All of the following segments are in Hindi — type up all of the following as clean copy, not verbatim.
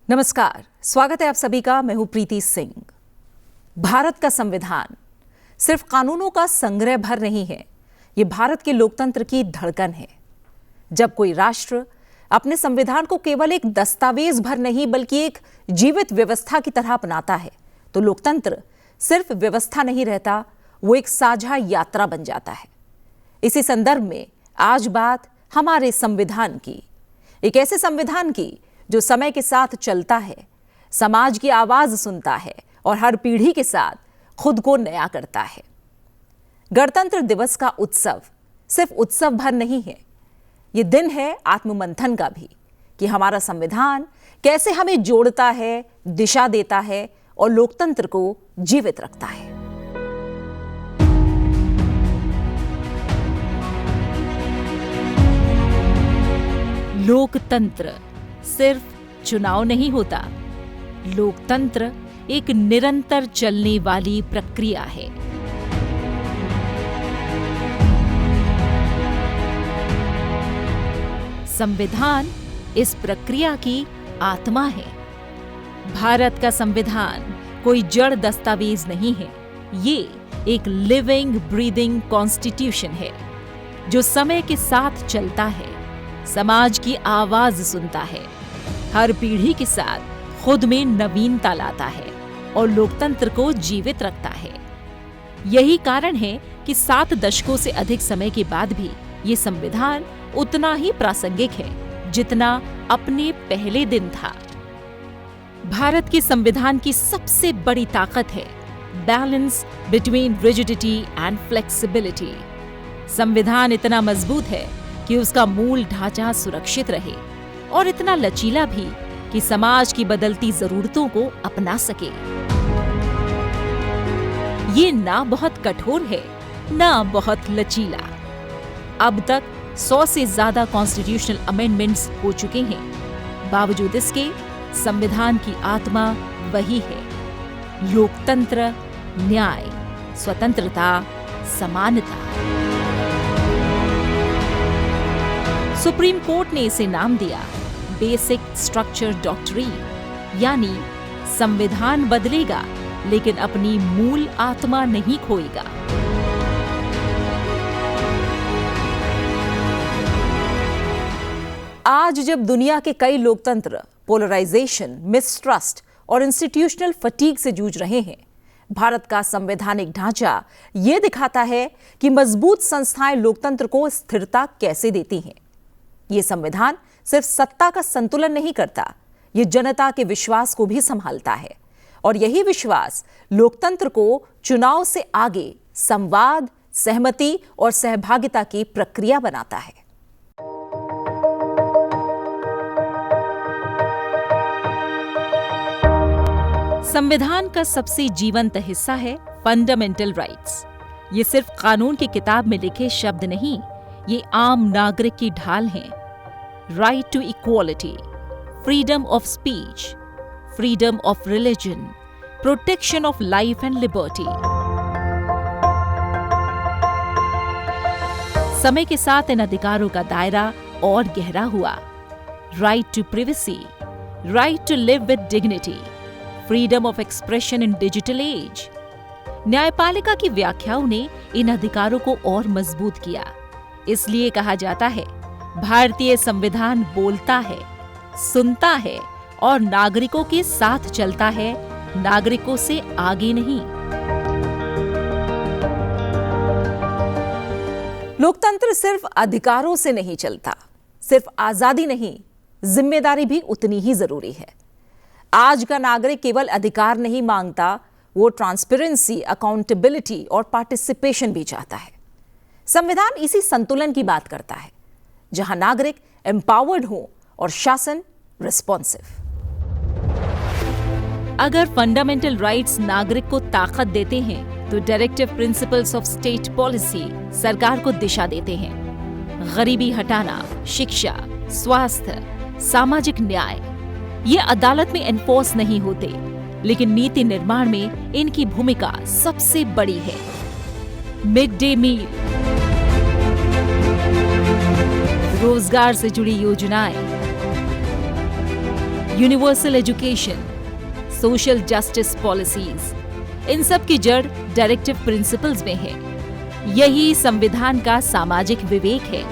नमस्कार, स्वागत है आप सभी का। मैं हूं प्रीति सिंह। भारत का संविधान सिर्फ कानूनों का संग्रह भर नहीं है, ये भारत के लोकतंत्र की धड़कन है। जब कोई राष्ट्र अपने संविधान को केवल एक दस्तावेज भर नहीं बल्कि एक जीवित व्यवस्था की तरह अपनाता है, तो लोकतंत्र सिर्फ व्यवस्था नहीं रहता, वो एक साझा यात्रा बन जाता है। इसी संदर्भ में आज बात हमारे संविधान की, एक ऐसे संविधान की जो समय के साथ चलता है, समाज की आवाज सुनता है और हर पीढ़ी के साथ खुद को नया करता है। गणतंत्र दिवस का उत्सव सिर्फ उत्सव भर नहीं है, ये दिन है आत्ममंथन का भी, कि हमारा संविधान कैसे हमें जोड़ता है, दिशा देता है और लोकतंत्र को जीवित रखता है। लोकतंत्र सिर्फ चुनाव नहीं होता, लोकतंत्र एक निरंतर चलने वाली प्रक्रिया है। संविधान इस प्रक्रिया की आत्मा है। भारत का संविधान कोई जड़ दस्तावेज नहीं है, ये एक लिविंग ब्रीदिंग कॉन्स्टिट्यूशन है जो समय के साथ चलता है, समाज की आवाज सुनता है, हर पीढ़ी के साथ खुद में नवीनता लाता है और लोकतंत्र को जीवित रखता है। यही कारण है कि 7 दशकों से अधिक समय के बाद भी ये संविधान उतना ही प्रासंगिक है जितना अपने पहले दिन था। भारत के संविधान की सबसे बड़ी ताकत है balance between rigidity and flexibility. संविधान इतना मजबूत है कि उसका मूल ढांचा सुरक्षित रहे और इतना लचीला भी कि समाज की बदलती जरूरतों को अपना सके। ये ना बहुत कठोर है, ना बहुत लचीला। अब तक 100 से ज्यादा कॉन्स्टिट्यूशनल अमेंडमेंट्स हो चुके हैं। बावजूद इसके संविधान की आत्मा वही है: लोकतंत्र, न्याय, स्वतंत्रता, समानता। सुप्रीम कोर्ट ने इसे नाम दिया बेसिक स्ट्रक्चर डॉक्ट्रिन, यानी संविधान बदलेगा लेकिन अपनी मूल आत्मा नहीं खोएगा। आज जब दुनिया के कई लोकतंत्र पोलराइजेशन, मिसट्रस्ट और इंस्टीट्यूशनल फटीग से जूझ रहे हैं, भारत का संवैधानिक ढांचा यह दिखाता है कि मजबूत संस्थाएं लोकतंत्र को स्थिरता कैसे देती हैं। यह संविधान सिर्फ सत्ता का संतुलन नहीं करता, ये जनता के विश्वास को भी संभालता है और यही विश्वास लोकतंत्र को चुनाव से आगे संवाद, सहमति और सहभागिता की प्रक्रिया बनाता है। संविधान का सबसे जीवंत हिस्सा है फंडामेंटल राइट्स। ये सिर्फ कानून की किताब में लिखे शब्द नहीं, ये आम नागरिक की ढाल हैं। Right to equality, freedom of speech, freedom of religion, protection of life and liberty. समय के साथ इन अधिकारों का दायरा और गहरा हुआ। Right to privacy, right to live with dignity, freedom of expression in digital age. न्यायपालिका की व्याख्याओं ने इन अधिकारों को और मजबूत किया। इसलिए कहा जाता है, भारतीय संविधान बोलता है, सुनता है और नागरिकों के साथ चलता है, नागरिकों से आगे नहीं। लोकतंत्र सिर्फ अधिकारों से नहीं चलता, सिर्फ आजादी नहीं, जिम्मेदारी भी उतनी ही जरूरी है। आज का नागरिक केवल अधिकार नहीं मांगता, वो ट्रांसपेरेंसी, अकाउंटेबिलिटी और पार्टिसिपेशन भी चाहता है। संविधान इसी संतुलन की बात करता है, जहां नागरिक एम्पावर्ड हो और शासन रिस्पॉन्सिव। अगर फंडामेंटल राइट्स नागरिक को ताकत देते हैं तो directive principles of state policy सरकार को दिशा देते हैं। गरीबी हटाना, शिक्षा, स्वास्थ्य, सामाजिक न्याय, ये अदालत में एनफोर्स नहीं होते, लेकिन नीति निर्माण में इनकी भूमिका सबसे बड़ी है। मिड डे मील, रोजगार से जुड़ी योजनाएं, universal education, social justice policies, इन सब की जड़ डायरेक्टिव प्रिंसिपल्स में है। यही संविधान का सामाजिक विवेक है।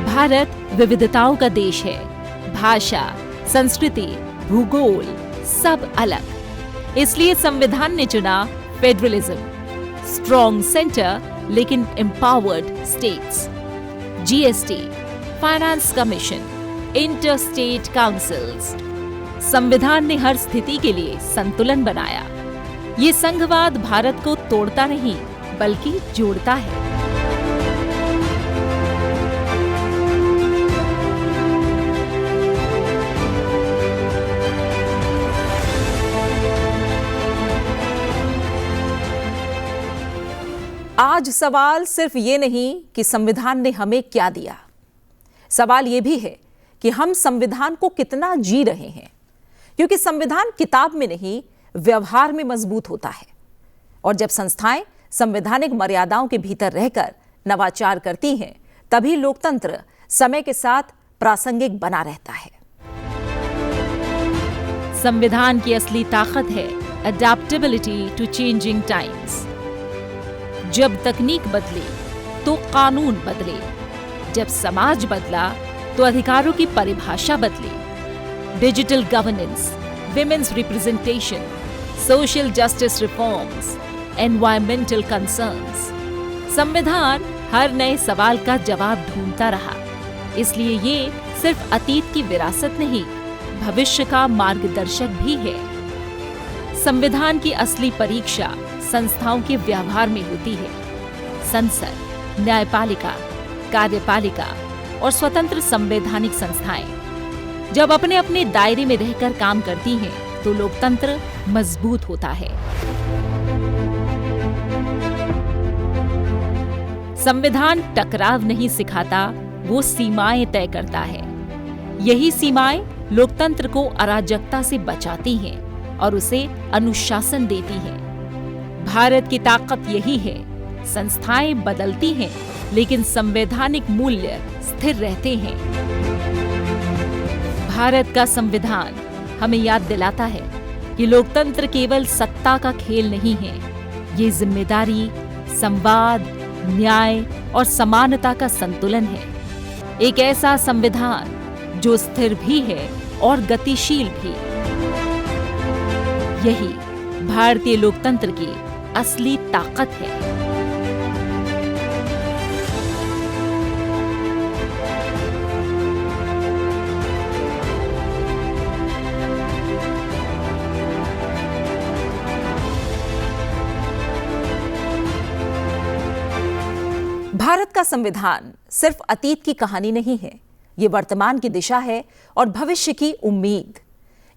भारत विविधताओं का देश है। भाषा, संस्कृति, भूगोल सब अलग। इसलिए संविधान ने चुना फेडरलिज्म, स्ट्रॉन्ग सेंटर लेकिन empowered states, GST, finance commission, inter state councils. संविधान ने हर स्थिति के लिए संतुलन बनाया। ये संघवाद भारत को तोड़ता नहीं बल्कि जोड़ता है। आज सवाल सिर्फ ये नहीं कि संविधान ने हमें क्या दिया, सवाल ये भी है कि हम संविधान को कितना जी रहे हैं। क्योंकि संविधान किताब में नहीं, व्यवहार में मजबूत होता है। और जब संस्थाएं संवैधानिक मर्यादाओं के भीतर रहकर नवाचार करती हैं, तभी लोकतंत्र समय के साथ प्रासंगिक बना रहता है। संविधान की असली ताकत है अडैप्टेबिलिटी टू चेंजिंग टाइम्स। जब तकनीक बदले तो कानून बदले, जब समाज बदला तो अधिकारों की परिभाषा बदली। Digital governance, women's representation, social justice reforms, environmental concerns, संविधान हर नए सवाल का जवाब ढूंढता रहा। इसलिए ये सिर्फ अतीत की विरासत नहीं, भविष्य का मार्गदर्शक भी है। संविधान की असली परीक्षा संस्थाओं के व्यवहार में होती है। संसद, न्यायपालिका, कार्यपालिका और स्वतंत्र संवैधानिक संस्थाएं जब अपने अपने दायरे में रहकर काम करती हैं, तो लोकतंत्र मजबूत होता है। संविधान टकराव नहीं सिखाता, वो सीमाएं तय करता है। यही सीमाएं लोकतंत्र को अराजकता से बचाती हैं और उसे अनुशासन देती हैं। भारत की ताकत यही है, संस्थाएं बदलती हैं लेकिन संवैधानिक मूल्य स्थिर रहते हैं। भारत का संविधान हमें याद दिलाता है कि लोकतंत्र केवल सत्ता का खेल नहीं है, ये जिम्मेदारी, संवाद, न्याय और समानता का संतुलन है। एक ऐसा संविधान जो स्थिर भी है और गतिशील भी। यही भारतीय लोकतंत्र की असली ताकत है। भारत का संविधान सिर्फ अतीत की कहानी नहीं है, ये वर्तमान की दिशा है और भविष्य की उम्मीद।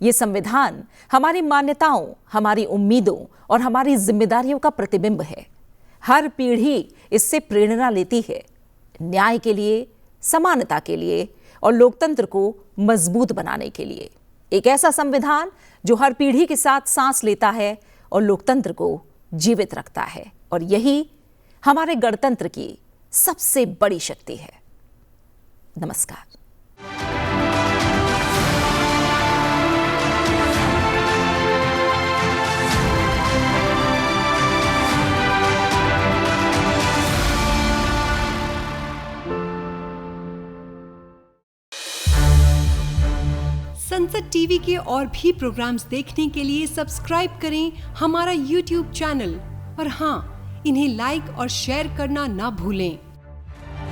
ये संविधान हमारी मान्यताओं, हमारी उम्मीदों और हमारी जिम्मेदारियों का प्रतिबिंब है। हर पीढ़ी इससे प्रेरणा लेती है, न्याय के लिए, समानता के लिए और लोकतंत्र को मजबूत बनाने के लिए। एक ऐसा संविधान जो हर पीढ़ी के साथ सांस लेता है और लोकतंत्र को जीवित रखता है। और यही हमारे गणतंत्र की सबसे बड़ी शक्ति है। नमस्कार। संसद टीवी के और भी प्रोग्राम्स देखने के लिए सब्सक्राइब करें हमारा YouTube चैनल और हाँ, इन्हें लाइक और शेयर करना ना भूलें।